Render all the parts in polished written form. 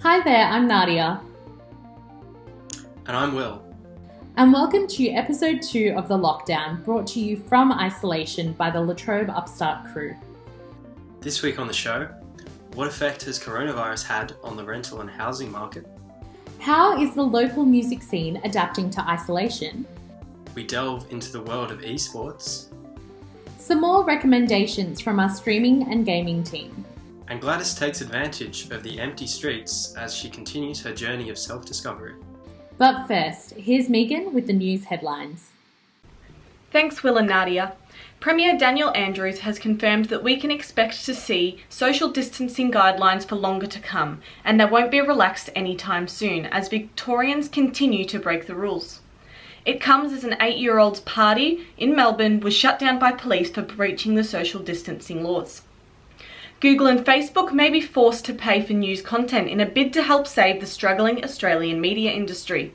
Hi there, I'm Nadia. And I'm Will. And welcome to episode 2 of The Lockdown, brought to you from isolation by the La Trobe Upstart crew. This week on the show, what effect has coronavirus had on the rental and housing market? How is the local music scene adapting to isolation? We delve into the world of esports. Some more recommendations from our streaming and gaming team. And Gladys takes advantage of the empty streets as she continues her journey of self-discovery. But first, here's Megan with the news headlines. Thanks, Will and Nadia. Premier Daniel Andrews has confirmed that we can expect to see social distancing guidelines for longer to come, and they won't be relaxed anytime soon as Victorians continue to break the rules. It comes as an 8-year-old's party in Melbourne was shut down by police for breaching the social distancing laws. Google and Facebook may be forced to pay for news content in a bid to help save the struggling Australian media industry.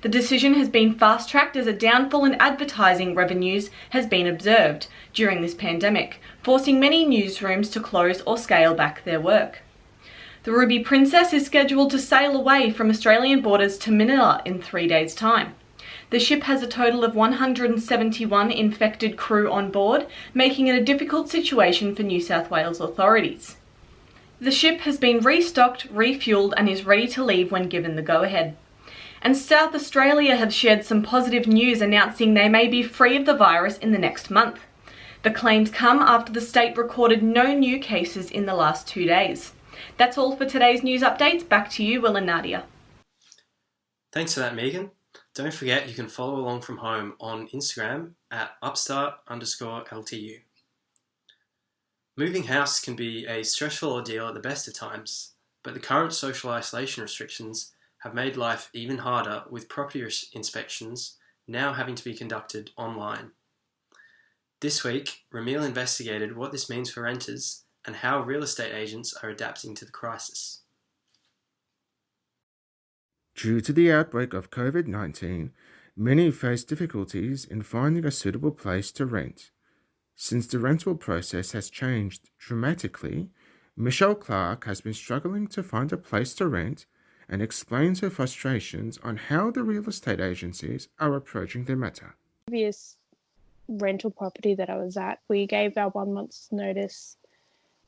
The decision has been fast-tracked as a downfall in advertising revenues has been observed during this pandemic, forcing many newsrooms to close or scale back their work. The Ruby Princess is scheduled to sail away from Australian borders to Manila in 3 days' time. The ship has a total of 171 infected crew on board, making it a difficult situation for New South Wales authorities. The ship has been restocked, refuelled and is ready to leave when given the go-ahead. And South Australia have shared some positive news announcing they may be free of the virus in the next month. The claims come after the state recorded no new cases in the last 2 days. That's all for today's news updates. Back to you, Will and Nadia. Thanks for that, Megan. Don't forget you can follow along from home on Instagram at upstart_LTU. Moving house can be a stressful ordeal at the best of times, but the current social isolation restrictions have made life even harder, with property inspections now having to be conducted online. This week, Ramil investigated what this means for renters and how real estate agents are adapting to the crisis. Due to the outbreak of COVID-19, many face difficulties in finding a suitable place to rent. Since the rental process has changed dramatically, Michelle Clark has been struggling to find a place to rent and explains her frustrations on how the real estate agencies are approaching the matter. Previous rental property that I was at, we gave our 1 month's notice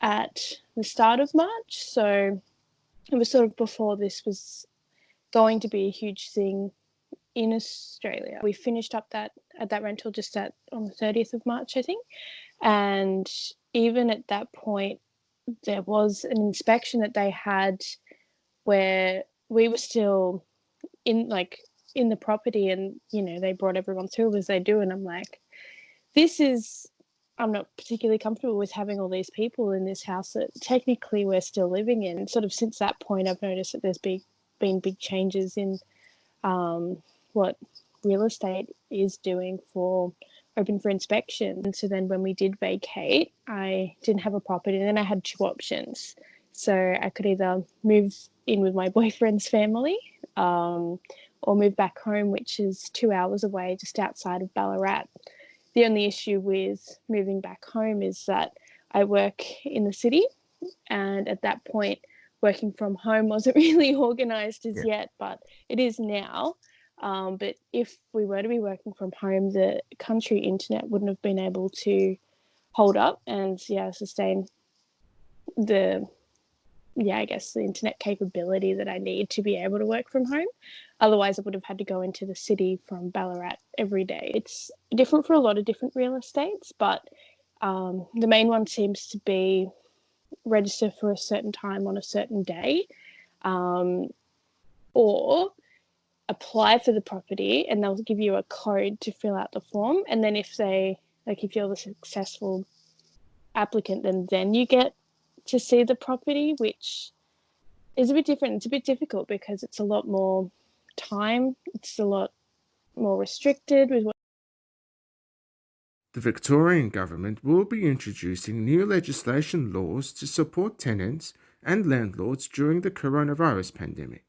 at the start of March, so it was sort of before this was going to be a huge thing in Australia. We finished up that rental just on the 30th of March, I think, and even at that point there was an inspection that they had where we were still in the property, and they brought everyone through as they do, and I'm like, I'm not particularly comfortable with having all these people in this house that technically we're still living in. Sort of since that point I've noticed that there's been big changes in what real estate is doing for open for inspection. And so then when we did vacate, I didn't have a property, and then I had 2 options. So I could either move in with my boyfriend's family or move back home, which is 2 hours away just outside of Ballarat. The only issue with moving back home is that I work in the city, and at that point working from home wasn't really organised as yet, but it is now. But if we were to be working from home, the country internet wouldn't have been able to hold up and sustain the internet capability that I need to be able to work from home. Otherwise I would have had to go into the city from Ballarat every day. It's different for a lot of different real estates, but the main one seems to be register for a certain time on a certain day, or apply for the property and they'll give you a code to fill out the form, and then if you're the successful applicant, then you get to see the property, which is a bit different. It's a bit difficult because it's a lot more time, it's a lot more restricted with what. The Victorian government will be introducing new legislation laws to support tenants and landlords during the coronavirus pandemic.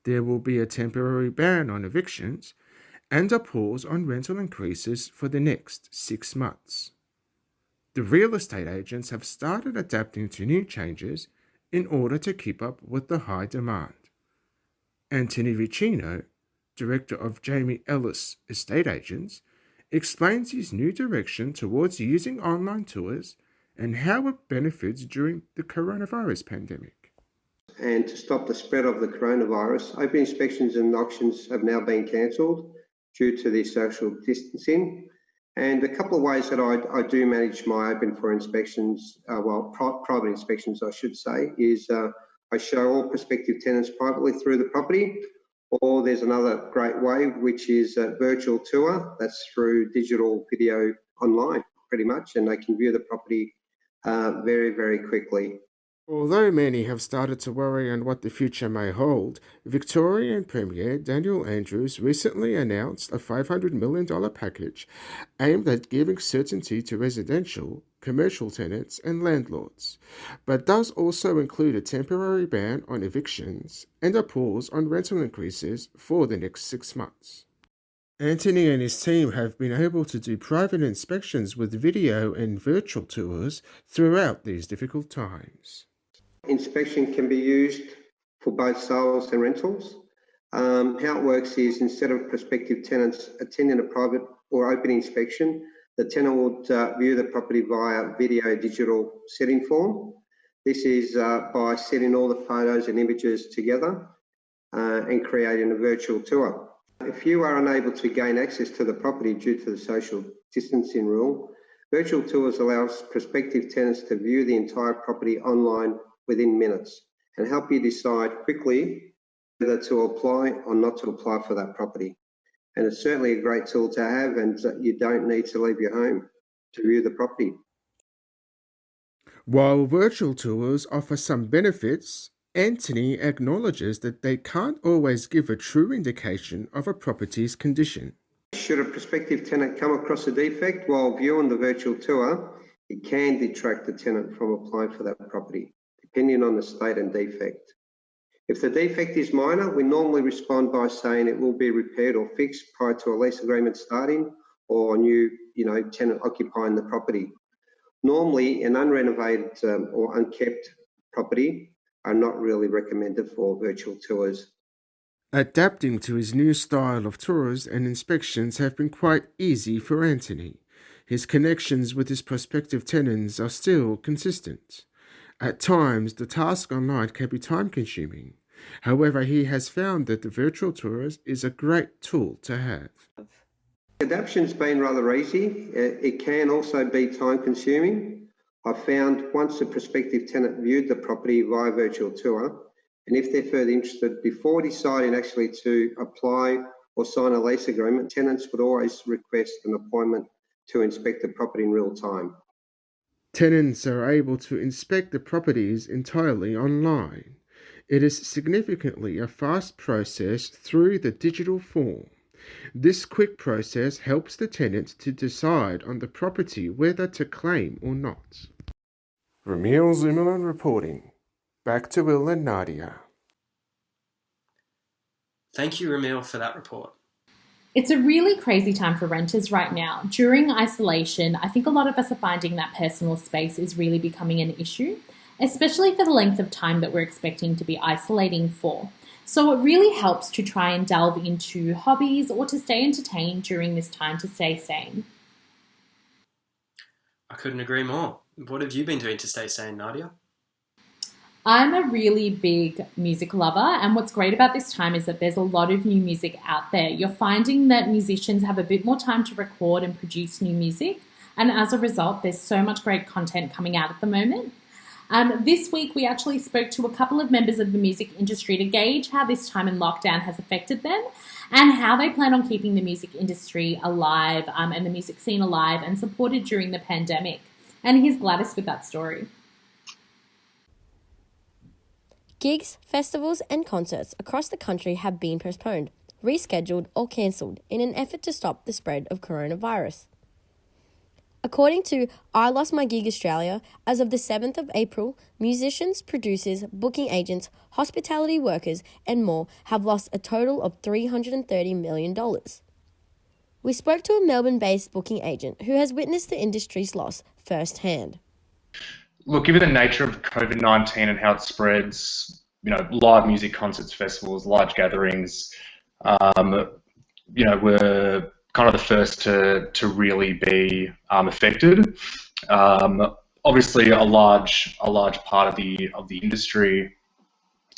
There will be a temporary ban on evictions and a pause on rental increases for the next 6 months. The real estate agents have started adapting to new changes in order to keep up with the high demand. Anthony Vicino, director of Jamie Ellis Estate Agents, explains his new direction towards using online tours and how it benefits during the coronavirus pandemic. And to stop the spread of the coronavirus, open inspections and auctions have now been cancelled due to the social distancing. And a couple of ways that I do manage my open for inspections, private inspections I should say, is I show all prospective tenants privately through the property, or there's another great way, which is a virtual tour. That's through digital video online, pretty much, and they can view the property very, very quickly. Although many have started to worry on what the future may hold, Victorian Premier Daniel Andrews recently announced a $500 million package aimed at giving certainty to residential, commercial tenants and landlords, but does also include a temporary ban on evictions and a pause on rental increases for the next 6 months. Anthony and his team have been able to do private inspections with video and virtual tours throughout these difficult times. Inspection can be used for both sales and rentals. How it works is, instead of prospective tenants attending a private or open inspection, the tenant would view the property via video digital setting form. This is by setting all the photos and images together and creating a virtual tour. If you are unable to gain access to the property due to the social distancing rule, virtual tours allows prospective tenants to view the entire property online within minutes and help you decide quickly whether to apply or not to apply for that property. And it's certainly a great tool to have, and you don't need to leave your home to view the property. While virtual tours offer some benefits, Anthony acknowledges that they can't always give a true indication of a property's condition. Should a prospective tenant come across a defect while viewing the virtual tour, it can detract the tenant from applying for that property, depending on the state and defect. If the defect is minor, we normally respond by saying it will be repaired or fixed prior to a lease agreement starting or a new tenant occupying the property. Normally, an unrenovated or unkept property are not really recommended for virtual tours. Adapting to his new style of tours and inspections have been quite easy for Anthony. His connections with his prospective tenants are still consistent. At times, the task online can be time-consuming. However, he has found that the virtual tours is a great tool to have. Adaption's been rather easy. It can also be time-consuming. I found once a prospective tenant viewed the property via virtual tour, and if they're further interested, before deciding actually to apply or sign a lease agreement, tenants would always request an appointment to inspect the property in real time. Tenants are able to inspect the properties entirely online. It is significantly a fast process through the digital form. This quick process helps the tenant to decide on the property whether to claim or not. Ramil Zimmerman reporting. Back to Will and Nadia. Thank you, Ramil, for that report. It's a really crazy time for renters right now. During isolation, I think a lot of us are finding that personal space is really becoming an issue, especially for the length of time that we're expecting to be isolating for. So it really helps to try and delve into hobbies or to stay entertained during this time to stay sane. I couldn't agree more. What have you been doing to stay sane, Nadia? I'm a really big music lover, and what's great about this time is that there's a lot of new music out there. You're finding that musicians have a bit more time to record and produce new music, and as a result, there's so much great content coming out at the moment. This week, we actually spoke to a couple of members of the music industry to gauge how this time in lockdown has affected them and how they plan on keeping the music industry alive and the music scene alive and supported during the pandemic. And here's Gladys with that story. Gigs, festivals and concerts across the country have been postponed, rescheduled or cancelled in an effort to stop the spread of coronavirus. According to I Lost My Gig Australia, as of the 7th of April, musicians, producers, booking agents, hospitality workers and more have lost a total of $330 million. We spoke to a Melbourne-based booking agent who has witnessed the industry's loss firsthand. look, given the nature of COVID-19 and how it spreads, live music concerts, festivals, large gatherings, were kind of the first to really be affected. Obviously, a large part of the industry,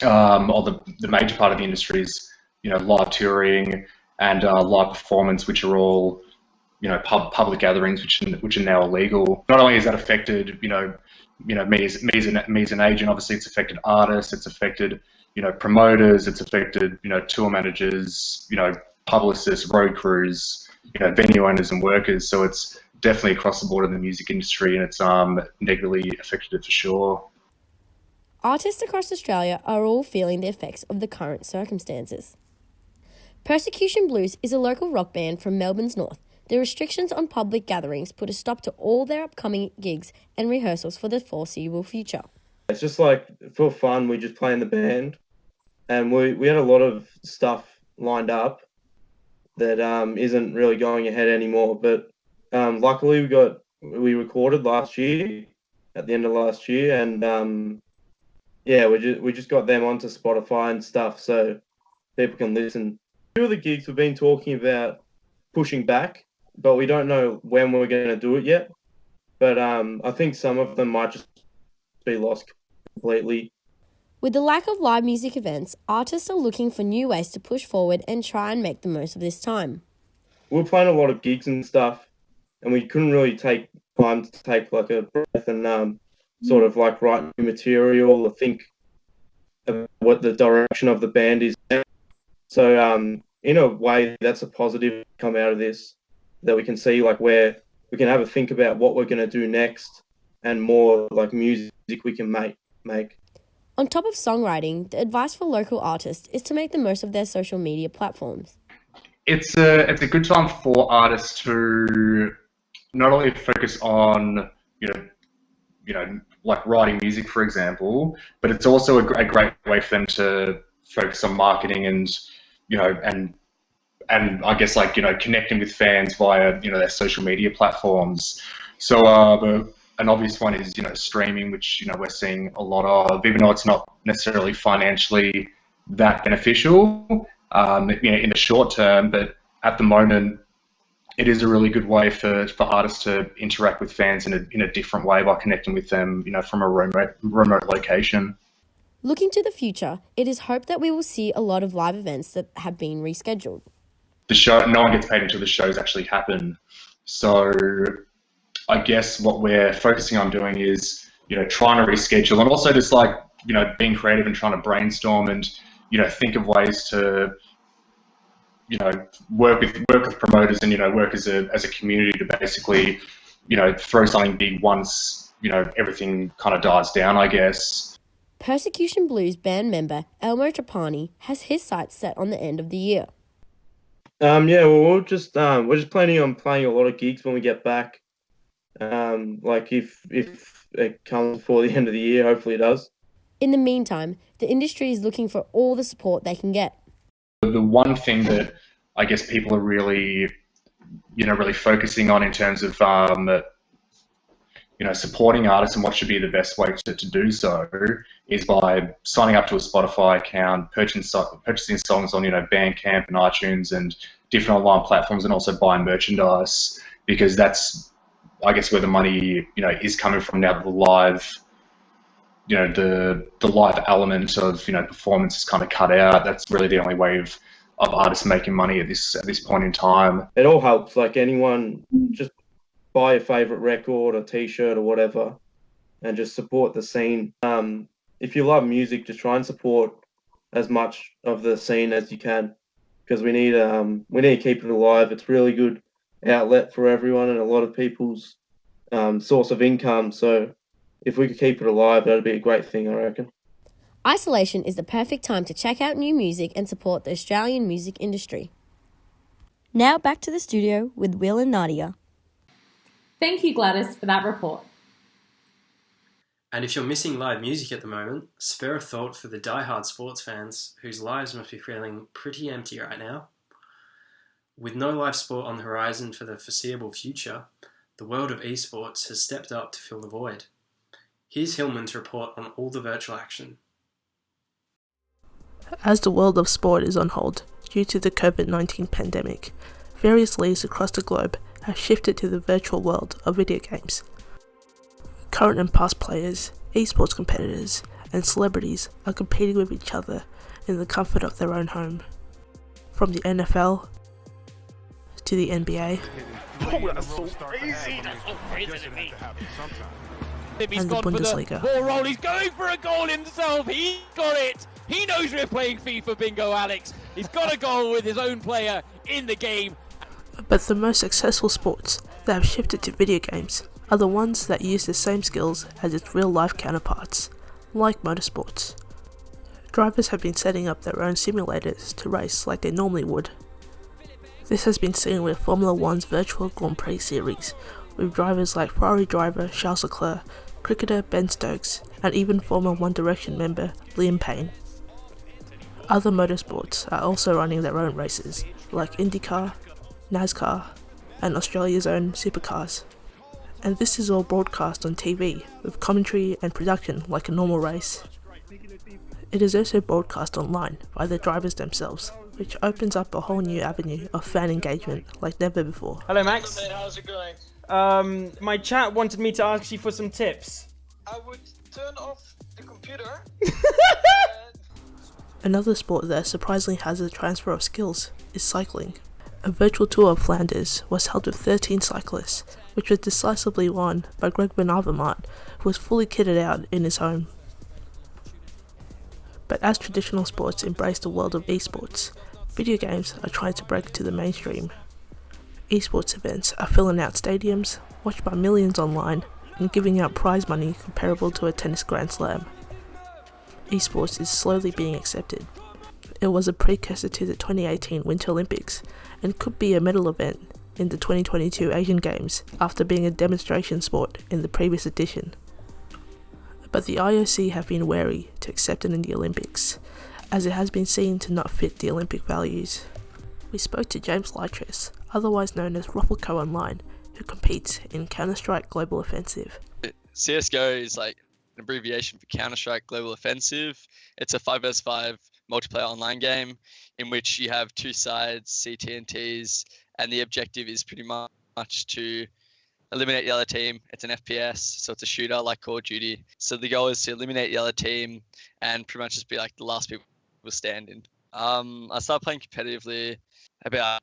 or the major part of the industry is live touring and live performance, which are all public gatherings, which are now illegal. Not only has that affected me as an agent, obviously it's affected artists, it's affected promoters, it's affected tour managers, publicists, road crews, venue owners and workers. So it's definitely across the board in the music industry, and it's negatively affected it for sure. Artists across Australia are all feeling the effects of the current circumstances. Persecution Blues is a local rock band from Melbourne's north. The restrictions on public gatherings put a stop to all their upcoming gigs and rehearsals for the foreseeable future. It's just like, for fun, we just play in the band, and we had a lot of stuff lined up that isn't really going ahead anymore. But luckily we recorded last year, at the end of last year, and we just got them onto Spotify and stuff, so people can listen. A few of the gigs we've been talking about pushing back, but we don't know when we're going to do it yet. But I think some of them might just be lost completely. With the lack of live music events, artists are looking for new ways to push forward and try and make the most of this time. We were playing a lot of gigs and stuff, and we couldn't really take time to take like a breath and sort of like write new material or think of what the direction of the band is. So in a way, that's a positive come out of this, that we can see like where we can have a think about what we're going to do next and more like music we can make. On top of songwriting, the advice for local artists is to make the most of their social media platforms. It's a good time for artists to not only focus on like writing music, for example, but it's also a great way for them to focus on marketing and I guess like connecting with fans via their social media platforms. So an obvious one is streaming, which we're seeing a lot of, even though it's not necessarily financially that beneficial in the short term, but at the moment it is a really good way for artists to interact with fans in a different way by connecting with them from a remote location. Looking to the future, it is hoped that we will see a lot of live events that have been rescheduled. The show, no one gets paid until the shows actually happen. So I guess what we're focusing on doing is, trying to reschedule, and also just like, being creative and trying to brainstorm and, think of ways to, work with promoters and, work as a community to basically, throw something big once, everything kind of dies down, I guess. Persecution Blues band member Elmo Trapani has his sights set on the end of the year. We're just planning on playing a lot of gigs when we get back. Like if it comes before the end of the year, hopefully it does. In the meantime, the industry is looking for all the support they can get. The one thing that I guess people are really, really focusing on in terms of, supporting artists and what should be the best way to do so is by signing up to a Spotify account, purchasing songs on, Bandcamp and iTunes and different online platforms, and also buying merchandise, because that's, I guess, where the money, is coming from now that the live, the live element of, performance is kind of cut out. That's really the only way of artists making money at this point in time. It all helps. Like anyone, just buy a favorite record or T-shirt or whatever, and just support the scene. If you love music, just try and support as much of the scene as you can, because we need to keep it alive. It's a really good outlet for everyone and a lot of people's source of income. So if we could keep it alive, that'd be a great thing, I reckon. Isolation is the perfect time to check out new music and support the Australian music industry. Now back to the studio with Will and Nadia. Thank you, Gladys, for that report. And if you're missing live music at the moment, spare a thought for the die-hard sports fans whose lives must be feeling pretty empty right now. With no live sport on the horizon for the foreseeable future, the world of esports has stepped up to fill the void. Here's Hillman to report on all the virtual action. As the world of sport is on hold due to the COVID-19 pandemic, various leagues across the globe have shifted to the virtual world of video games. Current and past players, esports competitors, and celebrities are competing with each other in the comfort of their own home. From the NFL to the NBA and the Bundesliga. Ball roll, he's going for a goal himself, he got it! He knows we're playing FIFA bingo, Alex. He's got a goal with his own player in the game. But the most successful sports that have shifted to video games are the ones that use the same skills as its real-life counterparts, like motorsports. Drivers have been setting up their own simulators to race like they normally would. This has been seen with Formula One's virtual Grand Prix series, with drivers like Ferrari driver Charles Leclerc, cricketer Ben Stokes, and even former One Direction member Liam Payne. Other motorsports are also running their own races, like IndyCar, NASCAR, and Australia's own supercars. And this is all broadcast on TV, with commentary and production like a normal race. It is also broadcast online by the drivers themselves, which opens up a whole new avenue of fan engagement like never before. Hello Max. Hello, mate, how's it going? My chat wanted me to ask you for some tips. I would turn off the computer. Another sport that surprisingly has a transfer of skills is cycling. A virtual tour of Flanders was held with 13 cyclists, which was decisively won by Greg Van Avermaet, who was fully kitted out in his home. But as traditional sports embrace the world of esports, video games are trying to break to the mainstream. Esports events are filling out stadiums, watched by millions online, and giving out prize money comparable to a tennis Grand Slam. Esports is slowly being accepted. It was a precursor to the 2018 Winter Olympics and could be a medal event in the 2022 Asian Games after being a demonstration sport in the previous edition. But the IOC have been wary to accept it in the Olympics, as it has been seen to not fit the Olympic values. We spoke to James Lytris, otherwise known as Ruffleco Online, who competes in Counter-Strike Global Offensive. CSGO is like an abbreviation for Counter-Strike Global Offensive. It's a 5 vs 5 multiplayer online game in which you have two sides, CT&Ts, and the objective is pretty much to eliminate the other team. It's an FPS, so it's a shooter like Call of Duty. So the goal is to eliminate the other team and pretty much just be like the last people standing. I started playing competitively about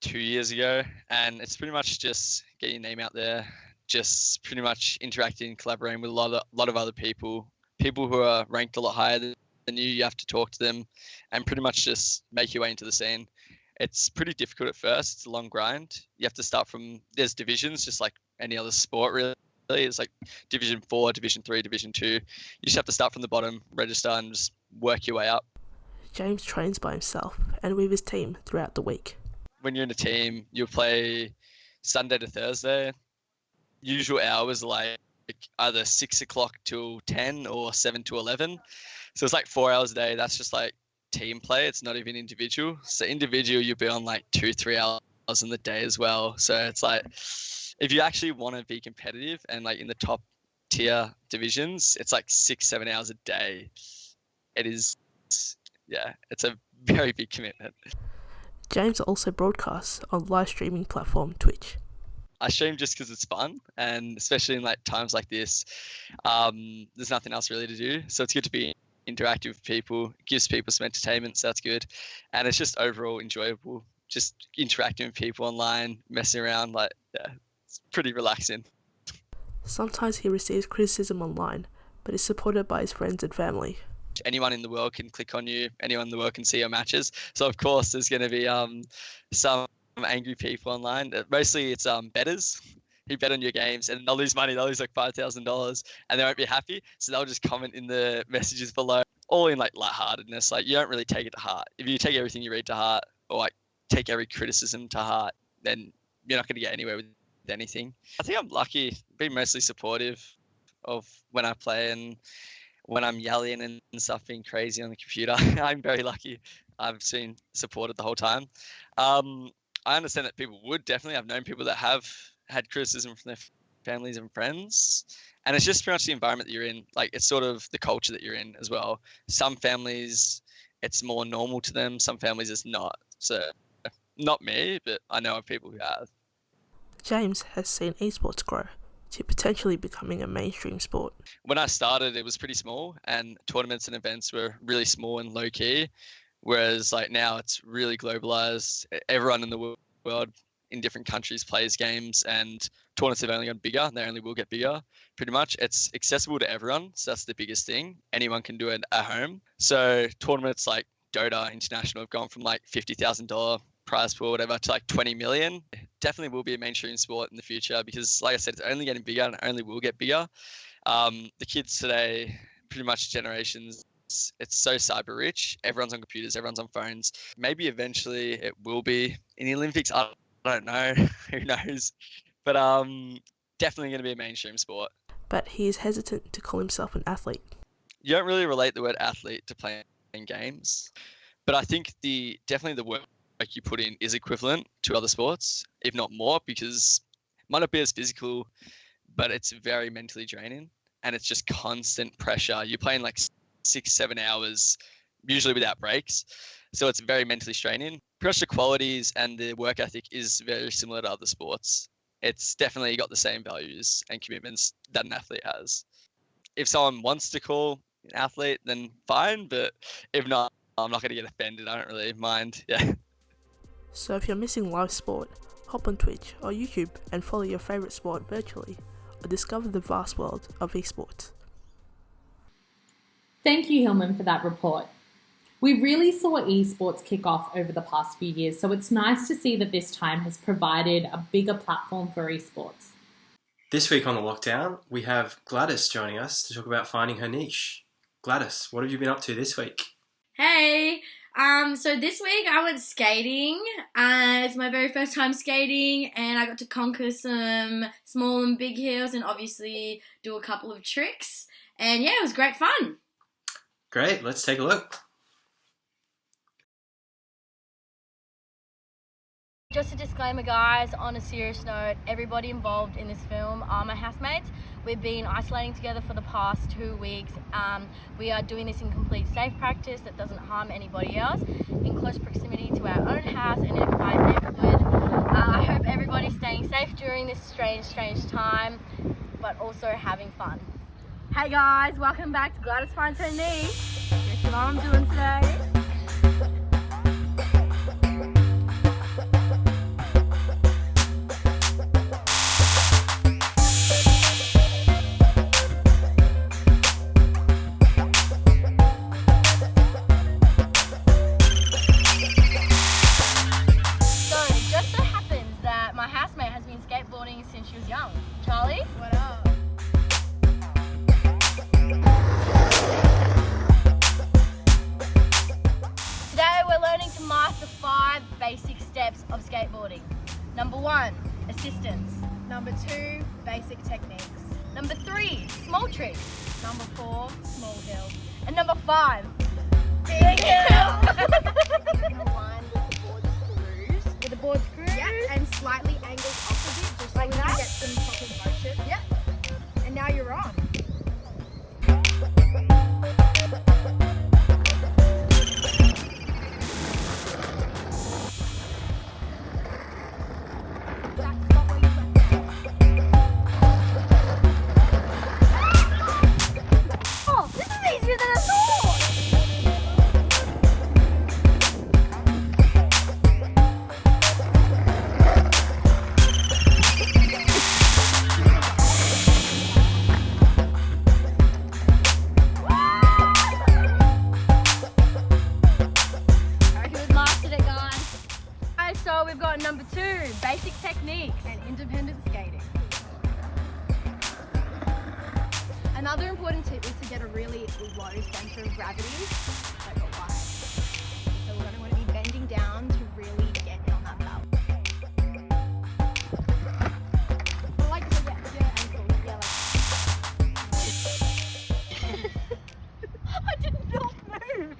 2 years ago, and it's pretty much just get your name out there, just pretty much interacting, collaborating with a lot of other people who are ranked a lot higher than you. You have to talk to them and pretty much just make your way into the scene. It's pretty difficult at first. It's a long grind. You have to start from, there's divisions, just like any other sport really. It's like Division 4, Division 3, Division 2. You just have to start from the bottom, register, and just work your way up. James trains by himself and with his team throughout the week. When you're in a team, you'll play Sunday to Thursday. Usual hours are like either 6 o'clock till 10 or 7 to 11. So it's like 4 hours a day. That's just like team play. It's not even individual. So individual, you'll be on like 2-3 hours in the day as well. So it's like, if you actually want to be competitive and like in the top tier divisions, it's like 6-7 hours a day. It is, yeah, it's a very big commitment. James also broadcasts on live streaming platform Twitch. I stream just because it's fun, and especially in like times like this, there's nothing else really to do. So it's good to be interactive with people, gives people some entertainment, so that's good. And it's just overall enjoyable, just interacting with people online, messing around, like, yeah, it's pretty relaxing. Sometimes he receives criticism online, but is supported by his friends and family. Anyone in the world can click on you, anyone in the world can see your matches. So of course there's going to be some angry people online. Mostly it's bettors who bet on your games and they'll lose money. They'll lose like $5,000 and they won't be happy. So they'll just comment in the messages below, all in like lightheartedness. Like you don't really take it to heart. If you take everything you read to heart or like take every criticism to heart, then you're not going to get anywhere with anything. I think I'm lucky, being mostly supportive of when I play and when I'm yelling and stuff, being crazy on the computer. I'm very lucky. I've been supported the whole time. I understand that people would definitely. I've known people that have had criticism from their families and friends. And it's just pretty much the environment that you're in. Like, it's sort of the culture that you're in as well. Some families, it's more normal to them. Some families, it's not. So, not me, but I know of people who have. James has seen esports grow to potentially becoming a mainstream sport. When I started, it was pretty small, and tournaments and events were really small and low key. Whereas like now it's really globalized. Everyone in the world in different countries plays games, and tournaments have only gotten bigger, and they only will get bigger. Pretty much, it's accessible to everyone, so that's the biggest thing. Anyone can do it at home. So tournaments like Dota International have gone from like $50,000 prize pool, whatever, to like 20 million. Definitely will be a mainstream sport in the future because, like I said, it's only getting bigger and it only will get bigger. The kids today, pretty much generations, it's so cyber rich. Everyone's on computers, everyone's on phones. Maybe eventually it will be in the Olympics. I don't know. Who knows? But definitely going to be a mainstream sport. But he is hesitant to call himself an athlete. You don't really relate the word athlete to playing games, but I think definitely the work you put in is equivalent to other sports, if not more, because it might not be as physical, but it's very mentally draining, and it's just constant pressure. You're playing like 6-7 hours, usually without breaks, so it's very mentally straining. Pretty much the qualities and the work ethic is very similar to other sports. It's definitely got the same values and commitments that an athlete has. If someone wants to call an athlete, then fine, but if not, I'm not going to get offended. I don't really mind. Yeah. So if you're missing live sport, hop on Twitch or YouTube and follow your favourite sport virtually, or discover the vast world of esports. Thank you, Hillman, for that report. We really saw esports kick off over the past few years, so it's nice to see that this time has provided a bigger platform for esports. This week on The Lockdown, we have Gladys joining us to talk about finding her niche. Gladys, what have you been up to this week? Hey, so this week I went skating. It's my very first time skating, and I got to conquer some small and big hills and obviously do a couple of tricks. And yeah, it was great fun. Great, let's take a look. Just a disclaimer, guys, on a serious note, everybody involved in this film are my housemates. We've been isolating together for the past 2 weeks. We are doing this in complete safe practice that doesn't harm anybody else, in close proximity to our own house and in a quiet neighbourhood. I hope everybody's staying safe during this strange time, but also having fun. Hey guys, welcome back to Gladys Finds Her Niche. Here's what I'm doing today. Since she was young. Charlie? What up? Today we're learning to master 5 basic steps of skateboarding. Number 1, assistance. Number 2, basic techniques. Number 3, small tricks. Number 4, small hill. And number 5, big hill. Number 1, with the board screws. With the board screws? Yeah, and slightly angled opposite, just like that. Get some proper motion. Yep. And now you're on. Oh, this is easier than I thought. So we've got number 2, basic techniques and independent skating. Another important tip is to get a really low center of gravity, like a Y. So we're going to want to be bending down to really get in on that belt. I like to get your ankles, yeah, like I did not move.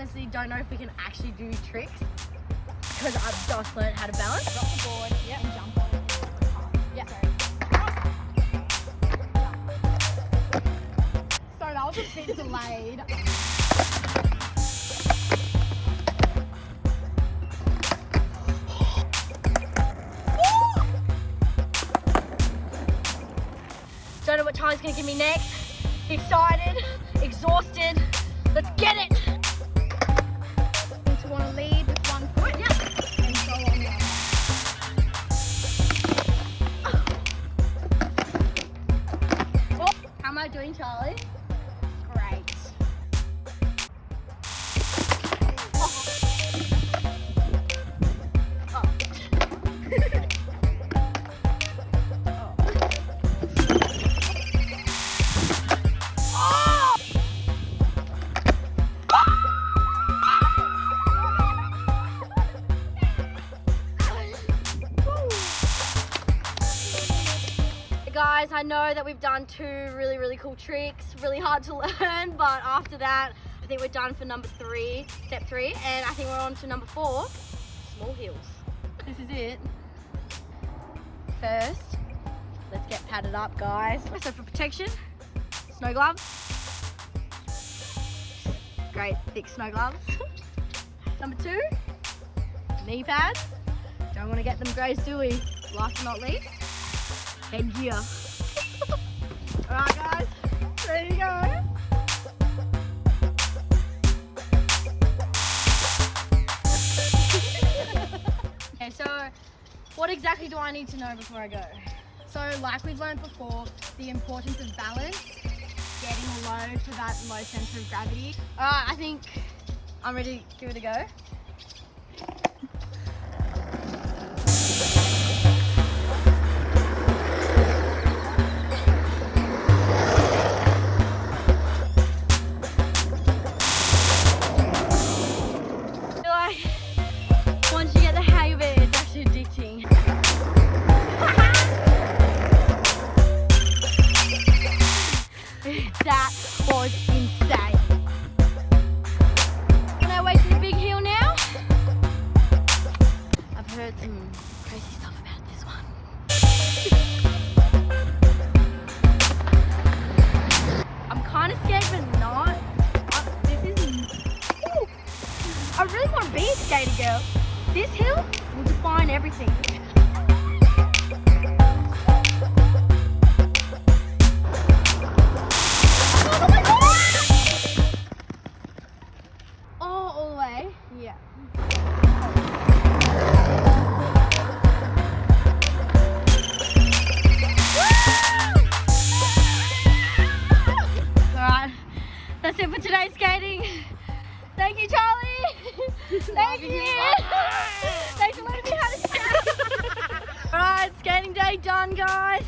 honestly don't know if we can actually do tricks because I've just learned how to balance. Drop the board, yep, and jump on it. Yeah. So that was a bit delayed. Don't know what Charlie's gonna give me next. Excited, exhausted. Let's get it. You want to lead with one foot, yeah, and go on the other. Oh, how am I doing, Charlie? Great. Guys, I know that we've done 2 really cool tricks, really hard to learn, but after that, I think we're done for number 3, step 3, and I think we're on to number 4, small heels. This is it. First, let's get padded up, guys. So for protection, snow gloves. Great, thick snow gloves. Number 2, knee pads. Don't want to get them grazed, do we? Last but not least, headgear. Alright guys, ready to go? Okay, so what exactly do I need to know before I go? So like we've learned before, the importance of balance, getting low for that low center of gravity. Alright, I think I'm ready to give it a go. Once you get the hang of it, it's actually addicting. That was insane. On our way to the big hill now. I've heard some crazy stuff about this one. I'm kind of scared but not. This is... Ooh. I really want to be a skater girl. This hill will define everything. Oh my God! Oh, all the way? Yeah. Alright, that's it for today's skating. Thank you, Charlie. Thank you. Thanks for letting me have a skate. Alright, skating day done, guys.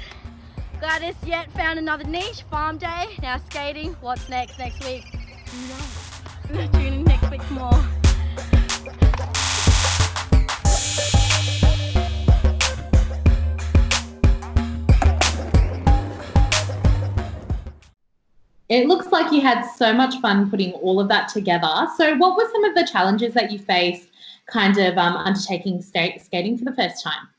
Gladys yet found another niche, farm day. Now skating, what's next week? Who knows? Tune in next week for more. It looks like you had so much fun putting all of that together. So what were some of the challenges that you faced kind of undertaking skating for the first time?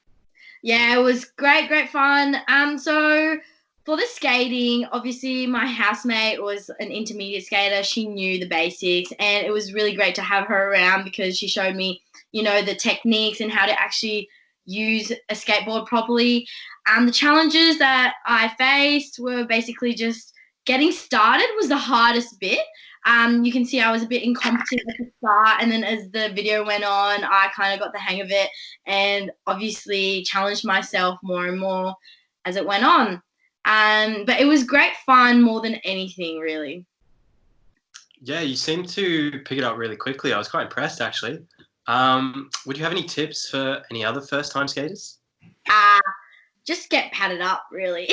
Yeah, it was great fun. So for the skating, obviously my housemate was an intermediate skater. She knew the basics, and it was really great to have her around because she showed me, you know, the techniques and how to actually use a skateboard properly. The challenges that I faced were basically just getting started was the hardest bit. You can see I was a bit incompetent at the start, and then as the video went on, I kind of got the hang of it and obviously challenged myself more and more as it went on. But it was great fun more than anything, really. Yeah, you seem to pick it up really quickly. I was quite impressed, actually. Would you have any tips for any other first-time skaters? Just get padded up, really.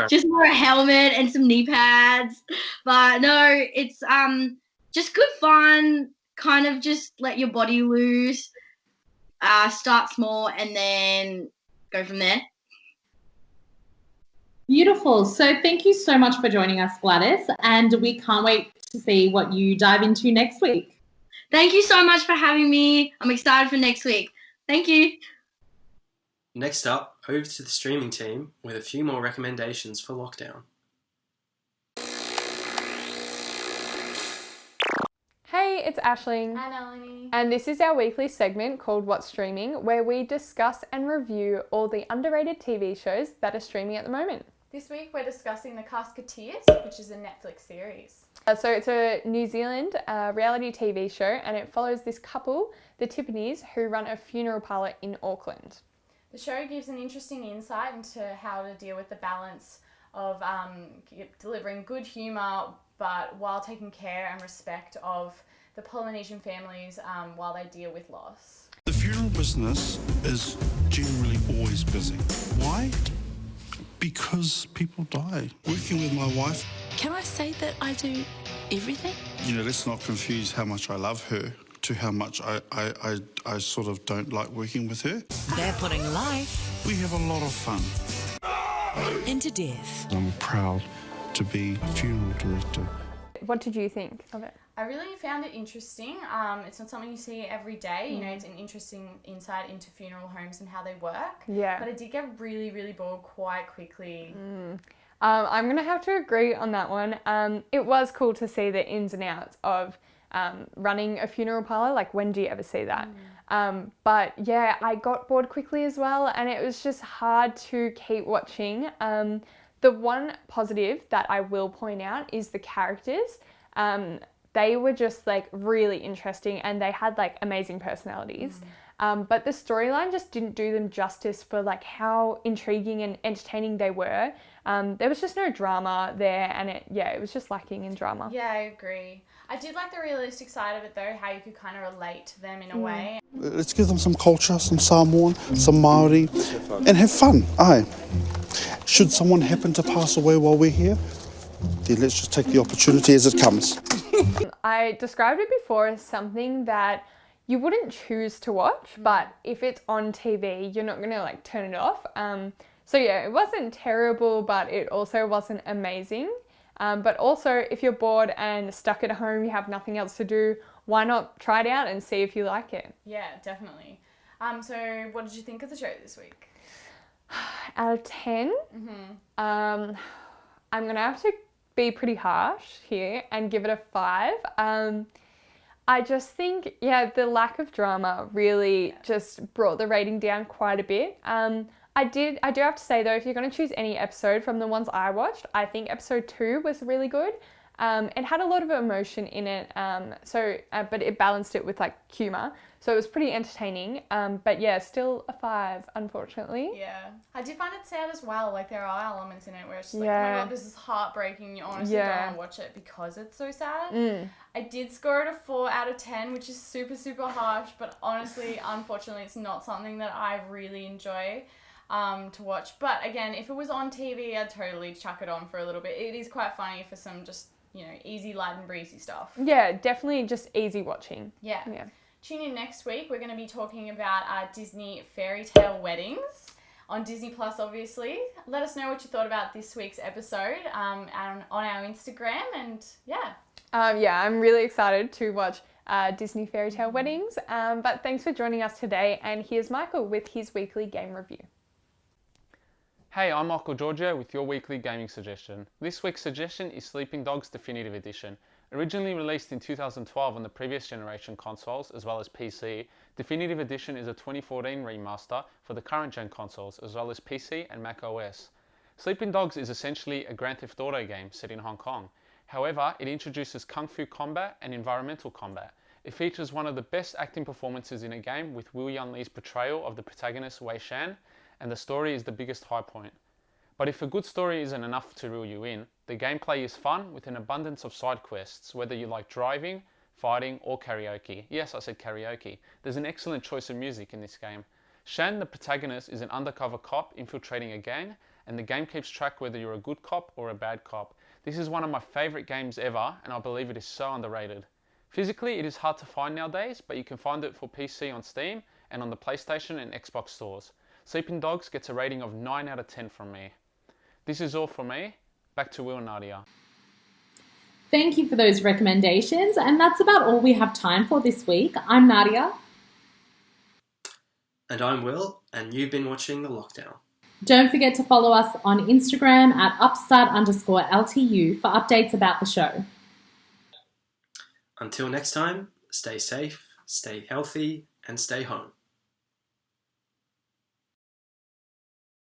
Just wear a helmet and some knee pads. But no, it's just good fun. Kind of just let your body loose. Start small and then go from there. Beautiful. So thank you so much for joining us, Gladys, and we can't wait to see what you dive into next week. Thank you so much for having me. I'm excited for next week. Thank you. Next up, over to the streaming team with a few more recommendations for lockdown. Hey, it's Aisling. Hi, Melanie. And this is our weekly segment called What's Streaming, where we discuss and review all the underrated TV shows that are streaming at the moment. This week we're discussing The Casketeers, which is a Netflix series. So it's a New Zealand reality TV show, and it follows this couple, the Tippeneys, who run a funeral parlour in Auckland. The show gives an interesting insight into how to deal with the balance of delivering good humour, but while taking care and respect of the Polynesian families while they deal with loss. The funeral business is generally always busy. Why? Because people die. Working with my wife. Can I say that I do everything? You know, let's not confuse how much I love her to how much I sort of don't like working with her. They're putting life. We have a lot of fun. Into death. I'm proud to be a funeral director. What did you think of it? I really found it interesting. It's not something you see every day. You know, it's an interesting insight into funeral homes and how they work. Yeah. But I did get really, really bored quite quickly. I'm going to have to agree on that one. It was cool to see the ins and outs of running a funeral parlour. Like, when do you ever see that? But yeah, I got bored quickly as well, and it was just hard to keep watching. The one positive that I will point out is the characters. They were just like really interesting, and they had like amazing personalities. But the storyline just didn't do them justice for like how intriguing and entertaining they were. There was just no drama there, and it was just lacking in drama. Yeah, I agree. I did like the realistic side of it though, how you could kind of relate to them in a way. Let's give them some culture, some Samoan, some Māori, and have fun. Aye. Should someone happen to pass away while we're here, then let's just take the opportunity as it comes. I described it before as something that you wouldn't choose to watch, but if it's on TV, you're not going to like turn it off. So yeah, it wasn't terrible, but it also wasn't amazing. But also, if you're bored and stuck at home, you have nothing else to do, why not try it out and see if you like it? Yeah, definitely. So what did you think of the show this week? Out of 10, I'm going to have to be pretty harsh here and give it a 5. I just think, the lack of drama really just brought the rating down quite a bit. I do have to say though, if you're going to choose any episode from the ones I watched, I think episode 2 was really good. It had a lot of emotion in it, but it balanced it with like humour. So it was pretty entertaining, but yeah, still a 5, unfortunately. Yeah. I did find it sad as well. Like, there are elements in it where it's just like, oh my god, this is heartbreaking. You honestly don't want to watch it because it's so sad. I did score it a 4 out of 10, which is super, super harsh. But honestly, unfortunately, it's not something that I really enjoy to watch. But again, if it was on TV, I'd totally chuck it on for a little bit. It is quite funny for some just, easy, light and breezy stuff. Yeah, definitely just easy watching. Yeah. Tune in next week. We're going to be talking about Disney fairy tale weddings on Disney Plus, obviously. Let us know what you thought about this week's episode on our Instagram, and I'm really excited to watch Disney fairy tale weddings. But thanks for joining us today, and here's Michael with his weekly game review. Hey, I'm Michael Giorgio with your weekly gaming suggestion. This week's suggestion is Sleeping Dogs Definitive Edition. Originally released in 2012 on the previous generation consoles as well as PC, Definitive Edition is a 2014 remaster for the current gen consoles as well as PC and Mac OS. Sleeping Dogs is essentially a Grand Theft Auto game set in Hong Kong. However, it introduces kung fu combat and environmental combat. It features one of the best acting performances in a game with Will Yun Lee's portrayal of the protagonist Wei Shan, and the story is the biggest high point. But if a good story isn't enough to reel you in, the gameplay is fun with an abundance of side quests, whether you like driving, fighting or karaoke. Yes, I said karaoke. There's an excellent choice of music in this game. Shan, the protagonist, is an undercover cop infiltrating a gang, and the game keeps track whether you're a good cop or a bad cop. This is one of my favourite games ever, and I believe it is so underrated. Physically, it is hard to find nowadays, but you can find it for PC on Steam and on the PlayStation and Xbox stores. Sleeping Dogs gets a rating of 9 out of 10 from me. This is all from me. Back to Will and Nadia. Thank you for those recommendations. And that's about all we have time for this week. I'm Nadia. And I'm Will, and you've been watching The Lockdown. Don't forget to follow us on Instagram at upstart_LTU for updates about the show. Until next time, stay safe, stay healthy, and stay home.